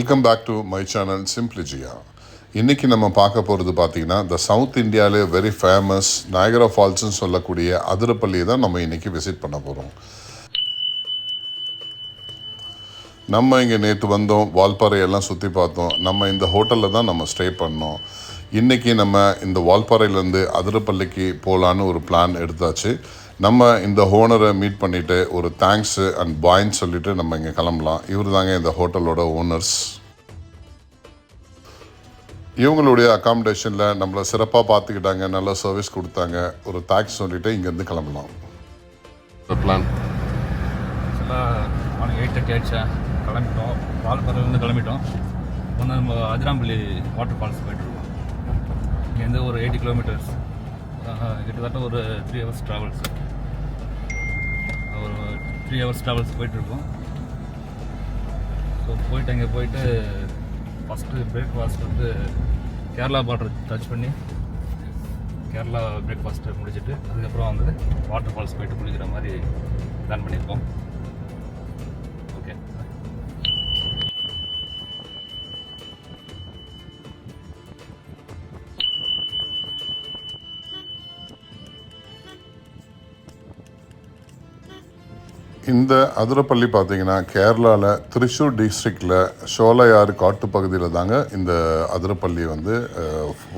Welcome back to my channel simply Jiya. இன்றைக்கி நம்ம பார்க்க போகிறது பார்த்திங்கன்னா த சவுத் இந்தியாவிலே வெரி ஃபேமஸ் நயகரா ஃபால்ஸ்ன்னு சொல்லக்கூடிய அதிரப்பள்ளியை தான் நம்ம இன்றைக்கி விசிட் பண்ண போகிறோம். நம்ம இங்கே நேற்று வந்தோம், வால்பாறையெல்லாம் சுற்றி பார்த்தோம். நம்ம இந்த ஹோட்டலில் தான் நம்ம ஸ்டே பண்ணோம். இன்றைக்கி நம்ம இந்த வால்பாறையிலேருந்து அதிரப்பள்ளிக்கு போகலான்னு ஒரு பிளான் எடுத்தாச்சு. நம்ம இந்த ஓனரை மீட் பண்ணிவிட்டு ஒரு தேங்க்ஸு அண்ட் பாய்ன்னு சொல்லிவிட்டு நம்ம இங்கே கிளம்பலாம். இவர் தாங்க இந்த ஹோட்டலோட ஓனர்ஸ். இவங்களுடைய அக்காமடேஷனில் நம்மளை சிறப்பாக பார்த்துக்கிட்டாங்க, நல்ல சர்வீஸ் கொடுத்தாங்க. ஒரு தேங்க்ஸ் சொல்லிவிட்டு இங்கேருந்து கிளம்பலாம். பிளான் மார்னிங் 8:30 ஆயிடுச்சா, கிளம்பிட்டோம். வால்பாறையிலேருந்து கிளம்பிட்டோம். வந்து நம்ம அதிராம்பள்ளி வாட்டர் ஃபால்ஸ் போய்ட்டுருக்கோம். இங்கேருந்து ஒரு 80 கிலோமீட்டர்ஸ், கிட்டத்தட்ட ஒரு 3 ஹவர்ஸ் ட்ராவல்ஸ். ஒரு 3 ஹவர்ஸ் ட்ராவல்ஸ் போயிட்டுருக்கோம். ஸோ போயிட்டு அங்கே போயிட்டு ஃபஸ்ட்டு பிரேக்ஃபாஸ்ட் வந்து கேரளா பார்டர் டச் பண்ணி கேரளா பிரேக்ஃபாஸ்ட்டை முடிச்சுட்டு அதுக்கப்புறம் வந்து வாட்டர் ஃபால்ஸ் போயிட்டு குளிக்கிற மாதிரி பிளான் பண்ணியிருக்கோம். ஓகே, இந்த அதிரப்பள்ளி பார்த்திங்கன்னா கேரளாவில் திருச்சூர் டிஸ்ட்ரிக்டில் ஷோலையாறு காட்டு பகுதியில் தாங்க இந்த அதிரப்பள்ளி வந்து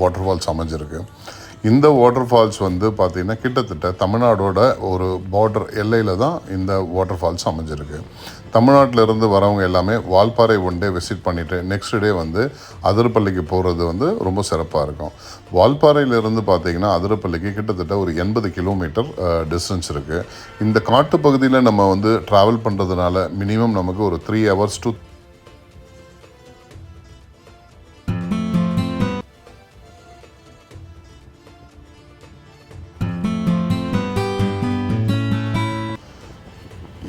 வாட்டர் ஃபால்ஸ் அமைஞ்சிருக்கு. இந்த வாட்டர் ஃபால்ஸ் வந்து பார்த்திங்கன்னா கிட்டத்தட்ட தமிழ்நாடோட ஒரு பார்டர் எல்லையில் தான் இந்த வாட்டர் ஃபால்ஸ் அமைஞ்சிருக்கு. தமிழ்நாட்டிலேருந்து வரவங்க எல்லாமே வால்பாறை ஒன் டே விசிட் பண்ணிவிட்டு நெக்ஸ்ட் டே வந்து அதிரப்பள்ளிக்கு போகிறது வந்து ரொம்ப சிறப்பாக இருக்கும். வால்பாறையிலேருந்து பார்த்திங்கன்னா அதிரப்பள்ளிக்கு கிட்டத்தட்ட ஒரு 80 கிலோமீட்டர் டிஸ்டன்ஸ் இருக்குது. இந்த காட்டு பகுதியில் நம்ம வந்து ட்ராவல் பண்ணுறதுனால மினிமம் நமக்கு ஒரு 3 ஹவர்ஸ் டு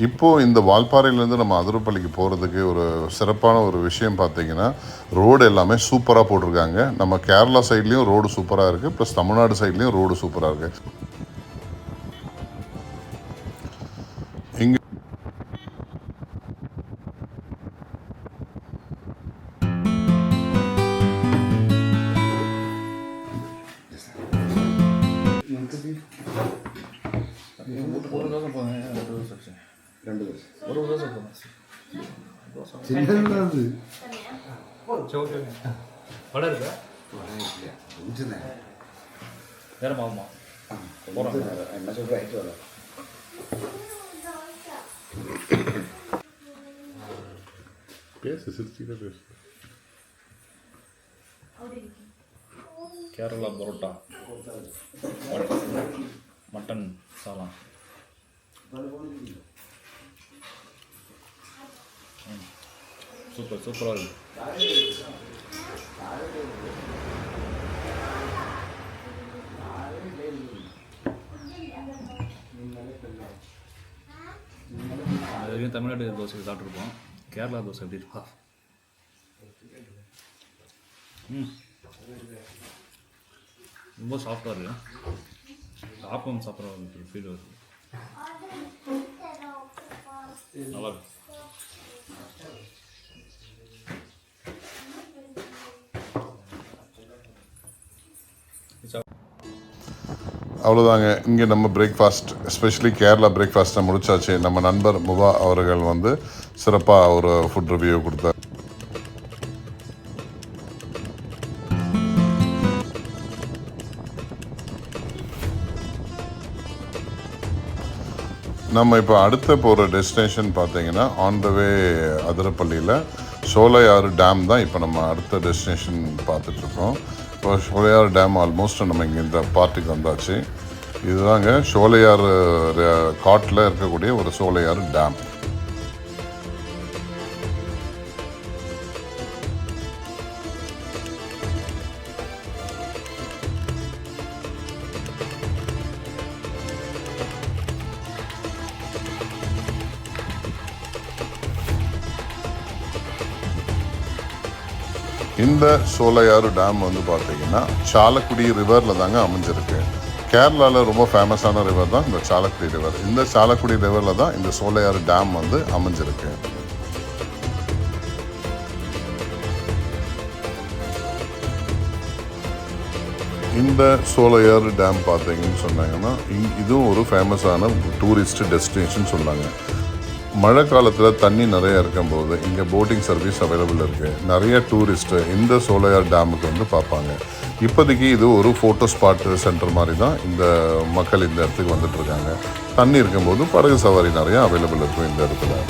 இப்போது இந்த வால்பாறையிலேருந்து நம்ம அதிரப்பள்ளிக்கு போகிறதுக்கு ஒரு சிறப்பான ஒரு விஷயம் பார்த்திங்கன்னா ரோடு எல்லாமே சூப்பராக போட்டிருக்காங்க. நம்ம கேரளா சைட்லேயும் ரோடு சூப்பராக இருக்குது, ப்ளஸ் தமிழ்நாடு சைட்லேயும் ரோடு சூப்பராக இருக்குது. இங்கே வடை இருக்கா வேற மாமா என்ன சொல்கிறாயிட்டு வர கேரளா பரோட்டா, மட்டன் சாலம், சூப்பராக இருக்குது. அது வரைக்கும் தமிழ்நாட்டு தோசை சாப்பிட்ருப்போம். கேரளா தோசை எப்படி இருக்கா? ரொம்ப சாஃப்டாக இருக்குது. ஆப்பம் சாப்பிட்ற ஒரு ஃபீல் வருது. நல்லா இருக்கு. அவ்வளோதாங்க. இங்கே நம்ம பிரேக்ஃபாஸ்ட், எஸ்பெஷலி கேரளா பிரேக்ஃபாஸ்ட்டை முடிச்சாச்சு. நம்ம நண்பர் முபா அவர்கள் வந்து சிறப்பாக ஒரு ஃபுட் ரிவ்யூ கொடுத்தார். நம்ம இப்போ அடுத்த போகிற டெஸ்டினேஷன் பார்த்தீங்கன்னா ஆன் த வே அதிரப்பள்ளியில் ஷோலையாறு டேம் தான் இப்போ நம்ம அடுத்த டெஸ்டினேஷன் பார்த்துட்ருக்கோம். இப்போ ஷோலையாறு டேம் ஆல்மோஸ்ட் நம்ம இங்கே இந்த பார்ட்டிக்கு வந்தாச்சு. இதுதாங்க ஷோலையாறு காட்டில் இருக்கக்கூடிய ஒரு ஷோலையாறு டேம். இந்த சோலையாறு டேம் வந்து பார்த்திங்கன்னா சாலக்குடி ரிவரில் தாங்க அமைஞ்சிருக்கு. கேரளாவில் ரொம்ப ஃபேமஸான ரிவர் தான் இந்த சாலக்குடி ரிவர். இந்த சாலக்குடி ரிவரில் தான் இந்த சோலையாறு டேம் வந்து அமைஞ்சிருக்கு. இந்த சோலையார் டேம் பார்த்தீங்கன்னு சொன்னாங்கன்னா இதுவும் ஒரு ஃபேமஸான டூரிஸ்ட் டெஸ்டினேஷன் சொன்னாங்க. மழை காலத்தில் தண்ணி நிறையா இருக்கும்போது இங்கே போட்டிங் சர்வீஸ் அவைலபிள் இருக்குது. நிறைய டூரிஸ்ட்டு இந்த சோலையார் டேமுக்கு வந்து பார்ப்பாங்க. இப்போதைக்கு இது ஒரு ஃபோட்டோ ஸ்பாட் சென்டர் மாதிரி தான் இந்த மக்கள் இந்த இடத்துக்கு வந்துட்டுருக்காங்க. தண்ணி இருக்கும்போது படகு சவாரி நிறையா அவைலபிள் இருக்கும் இந்த இடத்துல.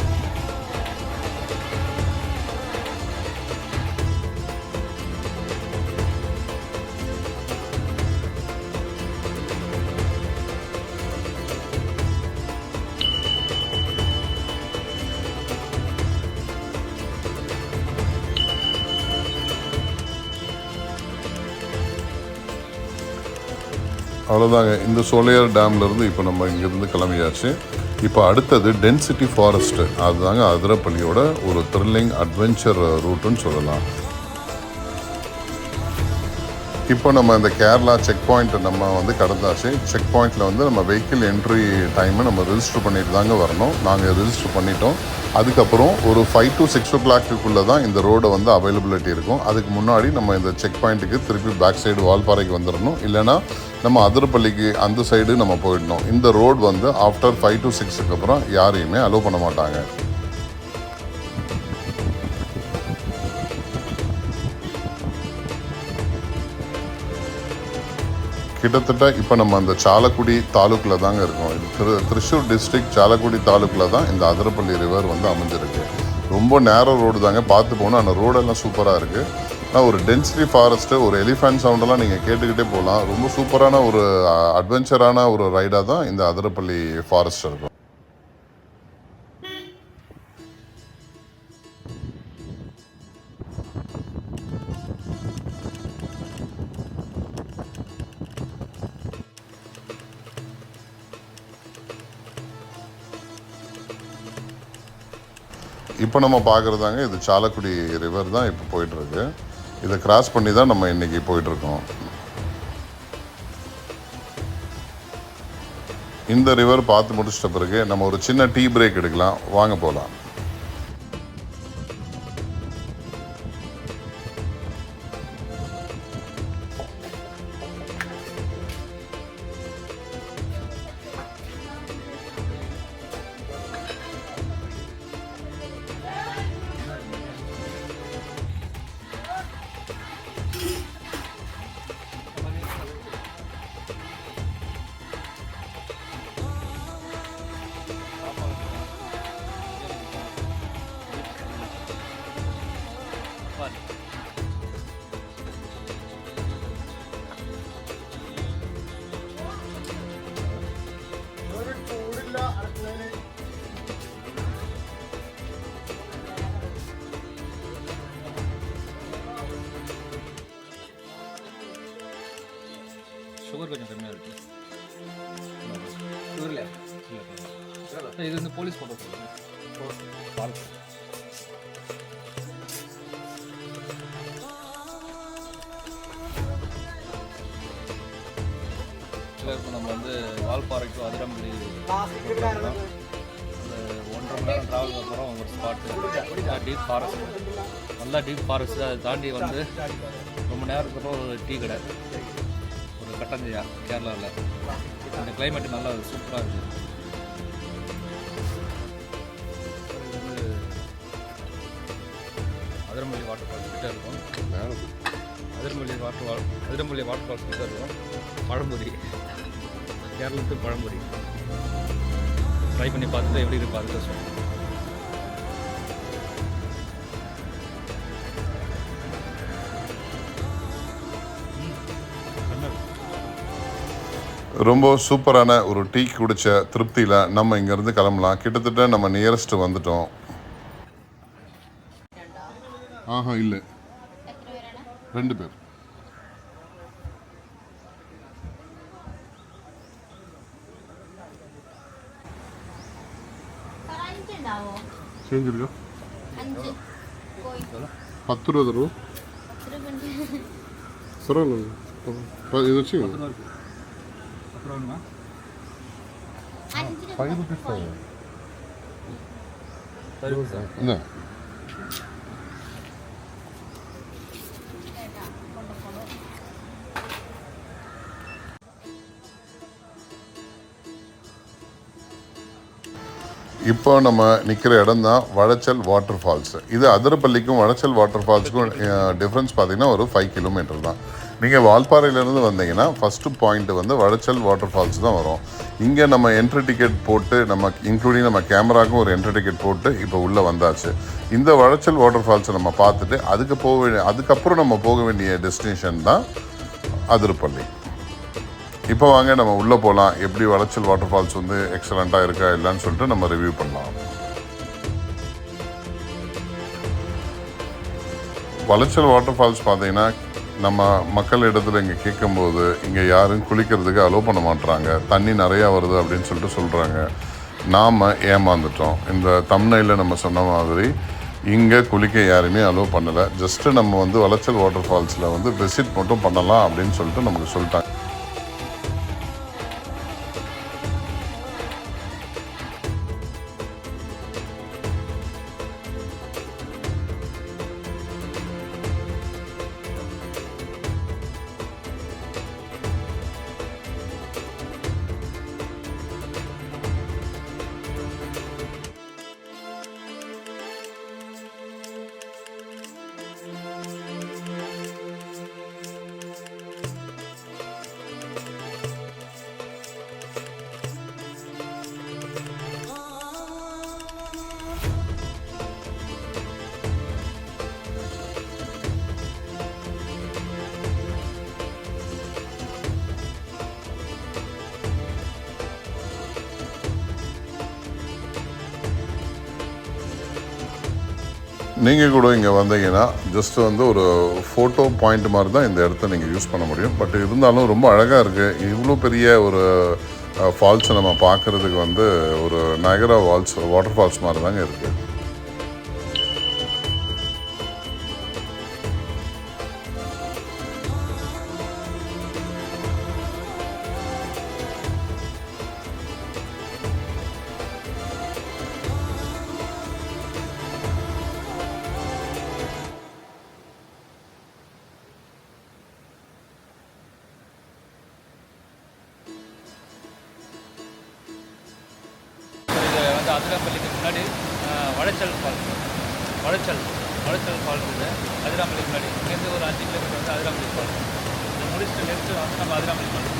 அவ்வளோதாங்க. இந்த சோலையார் டேம்லேருந்து இப்போ நம்ம இங்கேருந்து கிளம்பியாச்சு. இப்போ அடுத்தது டென்சிட்டி ஃபாரஸ்ட்டு, அதுதாங்க அதிரப்பள்ளியோட ஒரு த்ரில்லிங் அட்வென்ச்சர் ரூட்டுன்னு சொல்லலாம். இப்போ நம்ம இந்த கேரளா செக் பாயிண்ட்டை நம்ம வந்து கடந்தாச்சு. செக் பாயிண்ட்டில் வந்து நம்ம வெஹிக்கிள் என்ட்ரி டைமை நம்ம ரிஜிஸ்டர் பண்ணிட்டு தாங்க வரணும். நாங்கள் ரிஜிஸ்டர் பண்ணிட்டோம். அதுக்கப்புறம் ஒரு 5 to 6 o'clock தான் இந்த ரோடை வந்து அவைலபிலிட்டி இருக்கும். அதுக்கு முன்னாடி நம்ம இந்த செக் பாயிண்ட்டுக்கு திருப்பி பேக் சைடு வால்பாறைக்கு வந்துடணும். இல்லைனா நம்ம அதிரப்பள்ளிக்கு அந்த சைடு நம்ம போயிடணும். இந்த ரோடு வந்து ஆஃப்டர் 5 to 6 அப்புறம் யாரையுமே அலோவ் பண்ண மாட்டாங்க. கிட்டத்தட்ட இப்போ நம்ம அந்த சாலக்குடி தாலுக்கில் தாங்க இருக்கோம். இது திருச்சூர் டிஸ்ட்ரிக்ட் சாலக்குடி தாலுக்கில் தான் இந்த அதிரப்பள்ளி ரிவர் வந்து அமைஞ்சிருக்கு. ரொம்ப நேரோ ரோடு தாங்க, பார்த்து போகணும். அந்த ரோடெல்லாம் சூப்பராக இருக்குது. ஆனால் ஒரு டென்சிட்டி ஃபாரஸ்ட்டு, ஒரு எலிஃபென்ட் சவுண்டெல்லாம் நீங்கள் கேட்டுக்கிட்டே போகலாம். ரொம்ப சூப்பரான ஒரு அட்வென்ச்சரான ஒரு ரைடாக தான் இந்த அதிரப்பள்ளி ஃபாரஸ்ட் இருக்கும். இப்போ நம்ம பார்க்குறதாங்க இது சாலக்குடி ரிவர் தான் இப்போ போயிட்டுருக்கு. இதை கிராஸ் பண்ணி தான் நம்ம இன்றைக்கி போயிட்டுருக்கோம். இந்த ரிவர் பார்த்து முடிச்சிட்ட பிறகு நம்ம ஒரு சின்ன டீ பிரேக் எடுக்கலாம். வாங்க போகலாம். சுகர் கொஞ்சம் கம்மியாக இருக்குது. சுகரில் இது வந்து போலீஸ் ஃபோட்டோ சொல்லுங்கள். இப்போ நம்ம வந்து வால்பாறை டு அதிரம்பள்ளி அந்த 1.5 மணி நேரம் ட்ராவலுக்கு அப்புறம் ஒரு ஸ்பாட்டு டீப் ஃபாரஸ்ட். நல்லா டீப் ஃபாரஸ்ட்டு. அதை தாண்டி வந்து ரொம்ப நேரத்துக்கு அப்புறம் ஒரு டீ கடை, ஒரு கட்டஞ்சையா கேரளாவில். அந்த கிளைமேட்டு நல்லா சூப்பராக இருக்குது. அதிரம்பள்ளி வாட்டர் ஃபால்ஸ் கிட்டே இருக்கும். அதிரம்பள்ளி வாட்டர் ஃபால்ஸ் கிட்டே இருக்கும். பழம்பொரி, கேரளத்து பழம்பொரி ட்ரை பண்ணி பார்த்துட்டு எப்படி இருக்கு பார்த்துட்டு சொல்லுங்கள். ரொம்ப சூப்பரான ஒரு டீ குடித்த திருப்தியில் நம்ம இங்கேருந்து கிளம்பலாம். கிட்டத்தட்ட நம்ம நியரஸ்ட் வந்துட்டோம். இல்லை 2 பேர். சேஞ்ச் இருக்கா? 10 ரூபா தருவோம். பரவாயில்ல, இது வச்சு அப்புறம் 5 rupees என்ன இப்போ நம்ம நிற்கிற இடம் தான் வளச்சல் வாட்டர் ஃபால்ஸ். இது அதிரப்பள்ளிக்கும் வளச்சல் வாட்டர் ஃபால்ஸுக்கும் டிஃப்ரென்ஸ் பார்த்தீங்கன்னா ஒரு 5 கிலோமீட்டர் தான். நீங்கள் வால்பாறையிலேருந்து வந்தீங்கன்னா ஃபஸ்ட்டு பாயிண்ட் வந்து வளச்சல் வாட்டர் ஃபால்ஸ் தான் வரும். இங்கே நம்ம என்ட்ரி டிக்கெட் போட்டு நம்ம இன்க்ளூடிங் நம்ம கேமராவுக்கும் ஒரு என்ட்ரி டிக்கெட் போட்டு இப்போ உள்ளே வந்தாச்சு. இந்த வளச்சல் வாட்டர் ஃபால்ஸை நம்ம பார்த்துட்டு அதுக்கப்புறம் நம்ம போக வேண்டிய டெஸ்டினேஷன் தான் அதிரப்பள்ளி. இப்போ வாங்க நம்ம உள்ளே போகலாம். எப்படி வளச்சல் வாட்டர் ஃபால்ஸ் வந்து எக்ஸலண்ட்டாக இருக்கா இல்லைன்னு சொல்லிட்டு நம்ம ரிவ்யூ பண்ணலாம். வளச்சல் வாட்டர் ஃபால்ஸ் பார்த்தீங்கன்னா நம்ம மக்கள் இடத்துல இங்கே கேட்கும்போது இங்கே யாரும் குளிக்கிறதுக்கு அலோவ் பண்ண மாட்டுறாங்க, தண்ணி நிறையா வருது அப்படின்னு சொல்கிறாங்க. நாம் ஏமாந்துட்டோம். இந்த தம்ப்நெயில்ல நம்ம சொன்ன மாதிரி இங்கே குளிக்க யாருமே அலோவ் பண்ணலை. ஜஸ்ட்டு நம்ம வந்து வளச்சல் வாட்டர் ஃபால்ஸில் வந்து விசிட் மட்டும் பண்ணலாம் அப்படின்னு சொல்லிட்டு நமக்கு சொல்லிட்டாங்க. நீங்கள் கூட இங்கே வந்தீங்கன்னா ஜஸ்ட்டு வந்து ஒரு ஃபோட்டோ பாயிண்ட் மாதிரி தான் இந்த இடத்த நீங்கள் யூஸ் பண்ண முடியும். பட் இருந்தாலும் ரொம்ப அழகாக இருக்குது. இவ்வளோ பெரிய ஒரு ஃபால்ஸை நம்ம பார்க்குறதுக்கு வந்து ஒரு நயகரா வாட்டர் ஃபால்ஸ் மாதிரி தாங்க இருக்குது. அதிராம்பள்ளிக்கு முன்னாடி வளச்சல் ஃபால்ஸ் இது அதிராம்பள்ளிக்கு முன்னாடி இங்கேருந்து ஒரு 5 கிலோமீட்டர் வந்து அதிராம்பள்ளி ஃபால்ஸ். இதை முடிச்சுட்டு நெக்ஸ்ட்டு வந்து நம்ம அதிராம்பள்ளி ஃபால்ஸ்.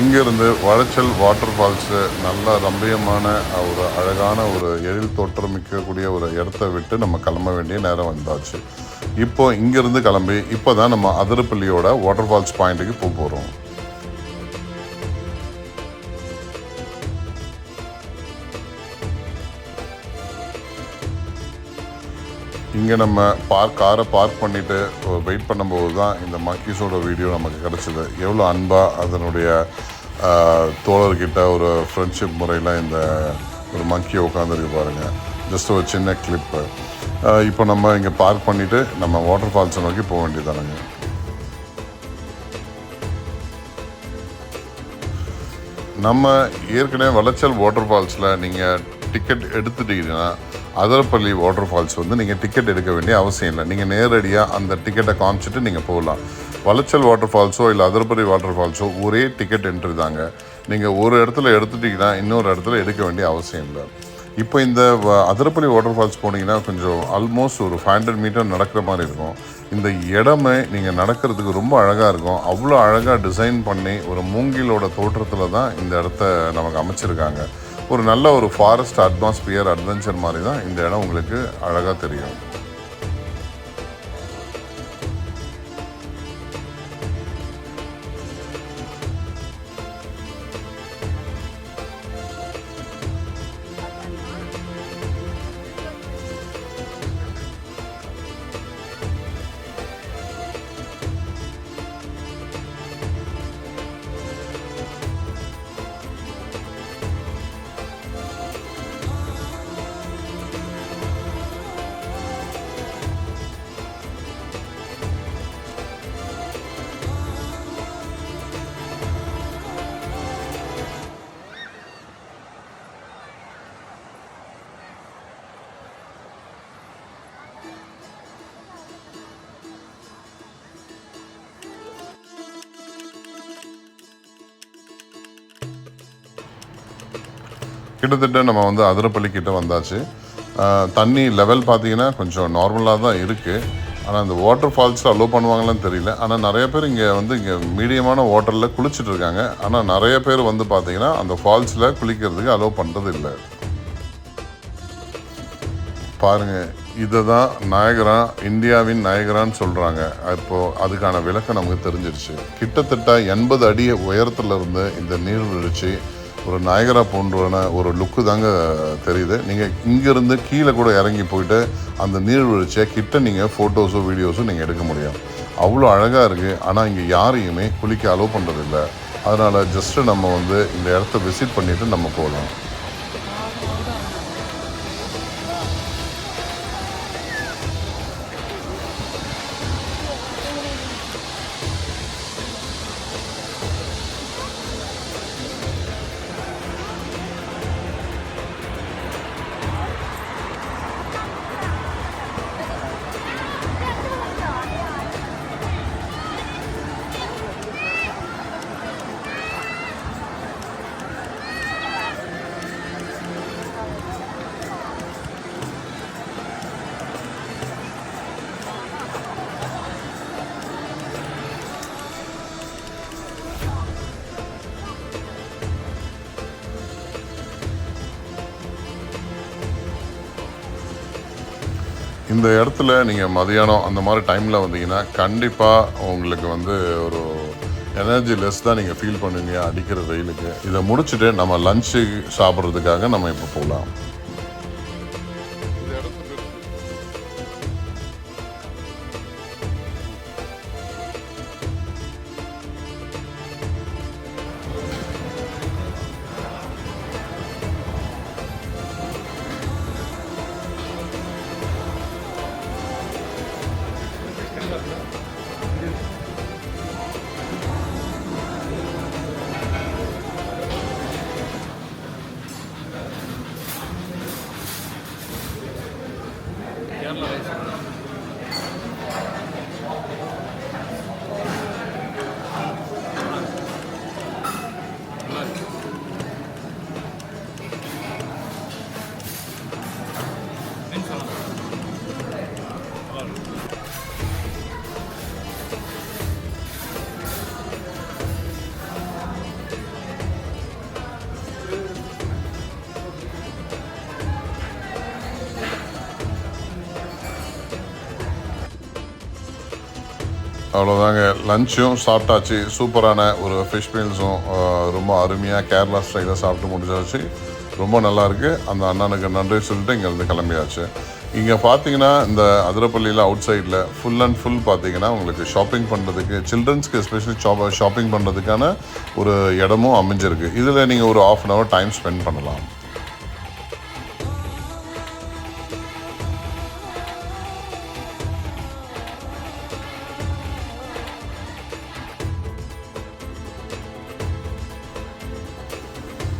இங்கேருந்து வளச்சல் வாட்டர் ஃபால்ஸு நல்ல ரம்மியமான ஒரு அழகான ஒரு எழில் தோற்றமிக்கக்கூடிய ஒரு இடத்த விட்டு நம்ம கிளம்ப வேண்டிய நேரம் வந்தாச்சு. இப்போ இங்கேருந்து கிளம்பி இப்போ தான் நம்ம அதிரப்பள்ளியோட வாட்டர் ஃபால்ஸ் பாயிண்ட்டுக்கு போகிறோம். இங்கே நம்ம காரை பார்க் பண்ணிவிட்டு வெயிட் பண்ணும்போது தான் இந்த மங்கீஸோட வீடியோ நமக்கு கிடச்சிது. எவ்வளோ அன்பாக அதனுடைய தோழர்கிட்ட ஒரு ஃப்ரெண்ட்ஷிப் முறையில் இந்த ஒரு மங்கியை உட்காந்துருக்கு பாருங்கள். ஜஸ்ட் ஒரு சின்ன கிளிப்பு. இப்போ நம்ம இங்கே பார்க் பண்ணிவிட்டு நம்ம வாட்டர் ஃபால்ஸை நோக்கி போக வேண்டியதானுங்க. நம்ம ஏற்கனவே வளச்சல் வாட்டர் ஃபால்ஸில் நீங்கள் டிக்கெட் எடுத்துட்டீங்கன்னா அதிரப்பள்ளி வாட்டர் ஃபால்ஸ் வந்து நீங்கள் டிக்கெட் எடுக்க வேண்டிய அவசியம் இல்லை. நீங்கள் நேரடியாக அந்த டிக்கெட்டை காமிச்சிட்டு நீங்கள் போகலாம். வளச்சல் வாட்டர் ஃபால்ஸோ இல்லை அதிரப்பள்ளி வாட்டர் ஃபால்ஸோ ஒரே டிக்கெட் என்ட்ரி தாங்க. நீங்கள் ஒரு இடத்துல எடுத்துட்டிங்கன்னா இன்னொரு இடத்துல எடுக்க வேண்டிய அவசியம் இல்லை. இப்போ இந்த அதிரப்பள்ளி வாட்டர் ஃபால்ஸ் போனீங்கன்னா கொஞ்சம் ஆல்மோஸ்ட் ஒரு 500 மீட்டர் நடக்கிற மாதிரி இருக்கும். இந்த இடமே நீங்கள் நடக்கிறதுக்கு ரொம்ப அழகாக இருக்கும். அவ்வளோ அழகாக டிசைன் பண்ணி ஒரு மூங்கிலோட தோற்றத்தில் தான் இந்த இடத்த நமக்கு அமைச்சிருக்காங்க. ஒரு நல்ல ஒரு ஃபாரஸ்ட் அட்மாஸ்பியர் அட்வென்ச்சர் மாதிரி தான் இந்த இடம் உங்களுக்கு அழகாக தெரியும். கிட்டத்தட்ட நம்ம வந்து அதிரப்பள்ளி கிட்ட வந்தாச்சு. தண்ணி லெவல் பார்த்தீங்கன்னா கொஞ்சம் நார்மலாக தான் இருக்குது. ஆனால் இந்த வாட்டர் ஃபால்ஸில் அலோவ் பண்ணுவாங்களான்னு தெரியல. ஆனால் நிறைய பேர் இங்கே மீடியமான வாட்டரில் குளிச்சுட்டு இருக்காங்க. ஆனால் நிறைய பேர் வந்து பார்த்தீங்கன்னா அந்த ஃபால்ஸில் குளிக்கிறதுக்கு அலோவ் பண்ணுறது இல்லை. பாருங்கள், இதை தான் நயகரா, இந்தியாவின் நயகரான்னு சொல்கிறாங்க. இப்போது அதுக்கான விளக்கம் நமக்கு தெரிஞ்சிருச்சு. கிட்டத்தட்ட 80 அடி உயரத்தில் இருந்து இந்த நீர்வீழ்ச்சி ஒரு நயகரா போன்றான ஒரு லுக்கு தாங்க தெரியுது. நீங்கள் இங்கேருந்து கீழே கூட இறங்கி போயிட்டு அந்த நீர்வீழ்ச்சியை கிட்ட நீங்கள் ஃபோட்டோஸோ வீடியோஸோ நீங்கள் எடுக்க முடியும். அவ்வளோ அழகாக இருக்குது. ஆனால் இங்கே யாரையுமே குளிக்க அலோவ் பண்ணுறதில்ல. அதனால் ஜஸ்ட்டு நம்ம வந்து இந்த இடத்த விசிட் பண்ணிவிட்டு நம்ம போகலாம். இந்த இடத்துல நீங்கள் மதியானம் அந்த மாதிரி டைமில் வந்தீங்கன்னா கண்டிப்பாக உங்களுக்கு வந்து ஒரு எனர்ஜி லெஸ் தான் நீங்கள் ஃபீல் பண்ணுவீங்க அடிக்கிற வெயிலுக்கு. இதை முடிச்சுட்டு நம்ம லஞ்சு சாப்பிட்றதுக்காக நம்ம இப்போ போகலாம். அவ்வளோதாங்க, லஞ்சும் சாப்பிட்டாச்சு. சூப்பரான ஒரு ஃபிஷ் மீல்ஸும் ரொம்ப அருமையாக கேரளா ஸ்டைலில் சாப்பிட்டு முடிச்சாச்சு. ரொம்ப நல்லாயிருக்கு. அந்த அண்ணனுக்கு நன்றி சொல்லிட்டு இங்கேருந்து கிளம்பியாச்சு. இங்கே பார்த்தீங்கன்னா இந்த அதிரப்பள்ளியில் அவுட் சைடில் ஃபுல் அண்ட் ஃபுல் பார்த்தீங்கன்னா உங்களுக்கு ஷாப்பிங் பண்ணுறதுக்கு, சில்ட்ரன்ஸ்க்கு எஸ்பெஷலி ஷாப்பிங் பண்ணுறதுக்கான ஒரு இடமும் அமைஞ்சிருக்கு. இதில் நீங்கள் ஒரு 1/2 hour டைம் ஸ்பெண்ட் பண்ணலாம்.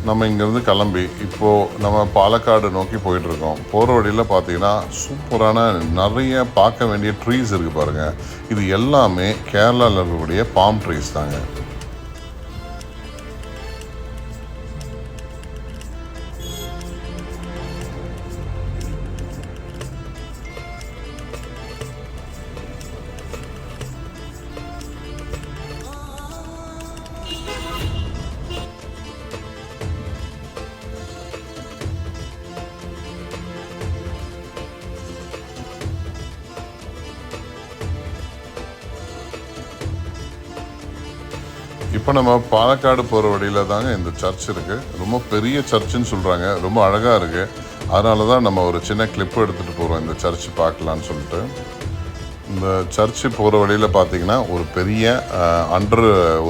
நம்ம இங்கேருந்து கிளம்பி இப்போது நம்ம பாலக்காடு நோக்கி போயிட்டுருக்கோம். போகிற வழியில் பார்த்தீங்கன்னா சூப்பரான நிறைய பார்க்க வேண்டிய ட்ரீஸ் இருக்குது பாருங்கள். இது எல்லாமே கேரளாவில் இருக்கக்கூடிய பாம் ட்ரீஸ் தாங்க. இப்போ நம்ம பாலக்காடு போகிற வழியில் தாங்க இந்த சர்ச் இருக்குது. ரொம்ப பெரிய சர்ச்சுன்னு சொல்கிறாங்க. ரொம்ப அழகாக இருக்குது. அதனால தான் நம்ம ஒரு சின்ன கிளிப்பு எடுத்துகிட்டு போகிறோம் இந்த சர்ச் பார்க்கலான்னு சொல்லிட்டு. இந்த சர்ச்சு போகிற வழியில் பார்த்திங்கன்னா ஒரு பெரிய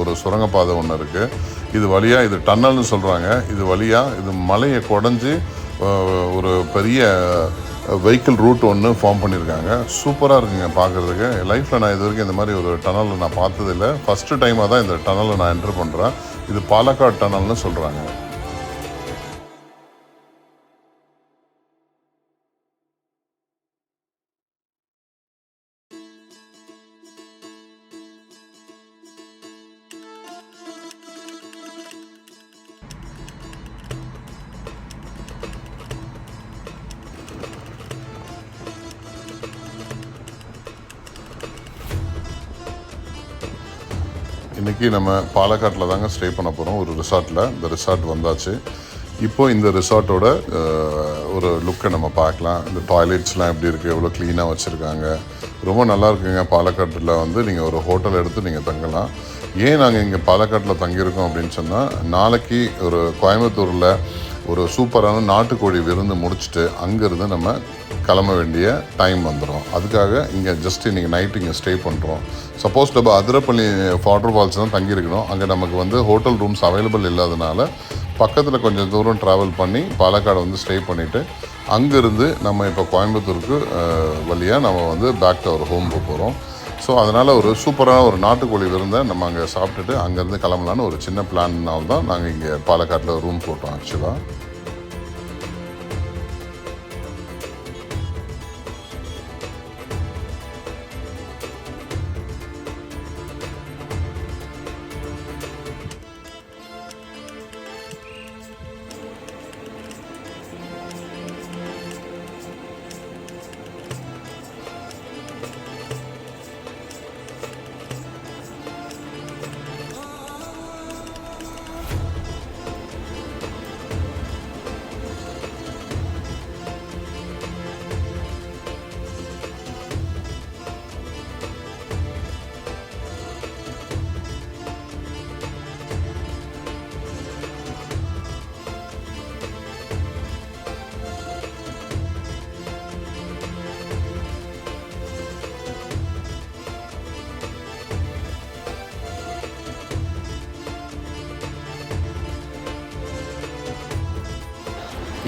ஒரு சுரங்கப்பாதை ஒன்று இருக்குது. இது வழியாக, இது டன்னல்னு சொல்கிறாங்க. இது வழியாக இது மலையை குடஞ்சி ஒரு பெரிய வெஹிக்கிள் ரூட் ஒன்று ஃபார்ம் பண்ணியிருக்காங்க. சூப்பராக இருக்குங்க பார்க்குறதுக்கு. லைஃப்பில் நான் இது வரைக்கும் இந்த மாதிரி ஒரு டனலில் நான் பார்த்ததில்லை. ஃபஸ்ட்டு டைமாக தான் இந்த டனலில் நான் என்ட்ரு பண்ணுறேன். இது பாலக்காடு டனல்னு சொல்கிறாங்க. இன்றைக்கி நம்ம பாலக்காட்டில் தாங்க ஸ்டே பண்ண போகிறோம் ஒரு ரிசார்ட்டில். இந்த ரிசார்ட் வந்தாச்சு. இப்போது இந்த ரிசார்ட்டோட ஒரு லுக்கை நம்ம பார்க்கலாம். இந்த டாய்லெட்ஸ்லாம் எப்படி இருக்குது, எவ்வளோ க்ளீனாக வச்சுருக்காங்க, ரொம்ப நல்லா இருக்குங்க. பாலக்காட்டில் வந்து நீங்கள் ஒரு ஹோட்டல் எடுத்து நீங்கள் தங்கலாம். ஏன் நாங்கள் இங்கே பாலக்காட்டில் தங்கியிருக்கோம் அப்படின்னு சொன்னால், நாளைக்கு ஒரு கோயம்புத்தூரில் ஒரு சூப்பரான நாட்டுக்கோழி விருந்து முடிச்சுட்டு அங்கேருந்து நம்ம கிளம்ப வேண்டிய டைம் வந்துடும். அதுக்காக இங்கே ஜஸ்ட் இன்றைக்கி நைட்டு இங்கே ஸ்டே பண்ணுறோம். சப்போஸ் நம்ம அதிரப்பள்ளி வாட்டர் ஃபால்ஸ் தான் தங்கியிருக்கணும். அங்கே நமக்கு வந்து ஹோட்டல் ரூம்ஸ் அவைலபிள் இல்லாதனால பக்கத்தில் கொஞ்சம் தூரம் ட்ராவல் பண்ணி பாலக்காடு வந்து ஸ்டே பண்ணிவிட்டு அங்கேருந்து நம்ம இப்போ கோயம்புத்தூருக்கு வழியாக நம்ம வந்து பேக் டு அவர் ஹோம் போகிறோம். ஸோ அதனால் ஒரு சூப்பரான ஒரு நாட்டுக்கோழி விருந்தை நம்ம அங்கே சாப்பிட்டுட்டு அங்கேருந்து கிளம்பலான்னு ஒரு சின்ன பிளான்னால தான் நாங்கள் இங்கே பாலக்காட்டில் ரூம் போட்டோம் ஆக்சுவலாக.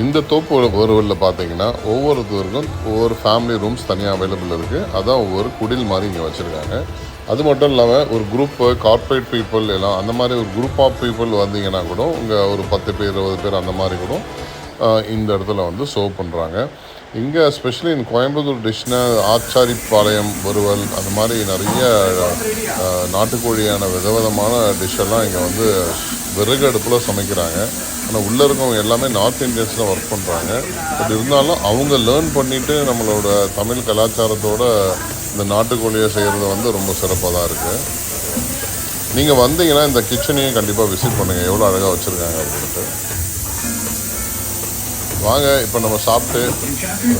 இந்த தோப்பு ஒருவரில் பார்த்தீங்கன்னா ஒவ்வொருத்தருக்கும் ஒவ்வொரு ஃபேமிலி ரூம்ஸ் தனியாக அவைலபிள் இருக்குது. அதான் ஒவ்வொரு குடில் மாதிரி இங்கே வச்சுருக்காங்க. அது மட்டும் இல்லாமல் ஒரு குரூப்பு கார்ப்பரேட் பீப்புள் எல்லாம் அந்த மாதிரி ஒரு குரூப் ஆஃப் பீப்புள் வந்தீங்கன்னா கூட இங்கே ஒரு 10 பேர் 20 பேர் அந்த மாதிரி கூட இந்த இடத்துல வந்து சர்வ் பண்ணுறாங்க. இங்கே எஸ்பெஷலி இந்த கோயம்புத்தூர் டிஷ்னா ஆச்சாரிப்பாளையம் வறுவல் அந்த மாதிரி நிறைய நாட்டுக்கோழியான விதவிதமான டிஷ்ஷெல்லாம் இங்கே வந்து விறகு அடுப்பில் சமைக்கிறாங்க. ஆனால் உள்ளே இருக்கவங்க எல்லாமே நார்த் இந்தியன்ஸ் தான் ஒர்க் பண்ணுறாங்க. பட் இருந்தாலும் அவங்க லேர்ன் பண்ணிவிட்டு நம்மளோட தமிழ் கலாச்சாரத்தோட இந்த நாட்டுக்கோழியை செய்கிறது வந்து ரொம்ப சிறப்பாக தான் இருக்குது. நீங்கள் வந்தீங்கன்னா இந்த கிச்சனையும் கண்டிப்பாக விசிட் பண்ணுங்கள், எவ்வளோ அழகாக வச்சுருக்காங்க அப்படின்ட்டு. வாங்க இப்போ நம்ம சாப்பிட்டு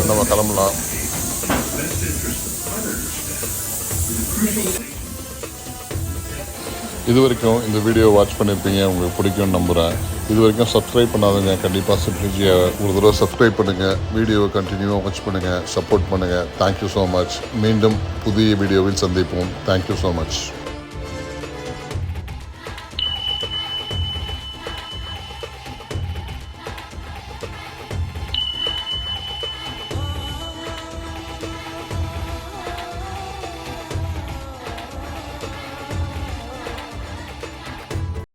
நம்ம கிளம்பலாம். இது வரைக்கும் இந்த வீடியோ வாட்ச் பண்ணியிருப்பீங்க, உங்களுக்கு பிடிக்கும்னு நம்புகிறேன். இது வரைக்கும் சப்ஸ்கிரைப் பண்ணாதவங்க கண்டிப்பாக சிம்பிளிஜியை ஒரு தடவை சப்ஸ்கிரைப் பண்ணுங்கள், வீடியோவை கண்டினியூவாக வாட்ச் பண்ணுங்கள், சப்போர்ட் பண்ணுங்கள். Thank you so much. மீண்டும் புதிய வீடியோவில் சந்திப்போம். Thank you so much.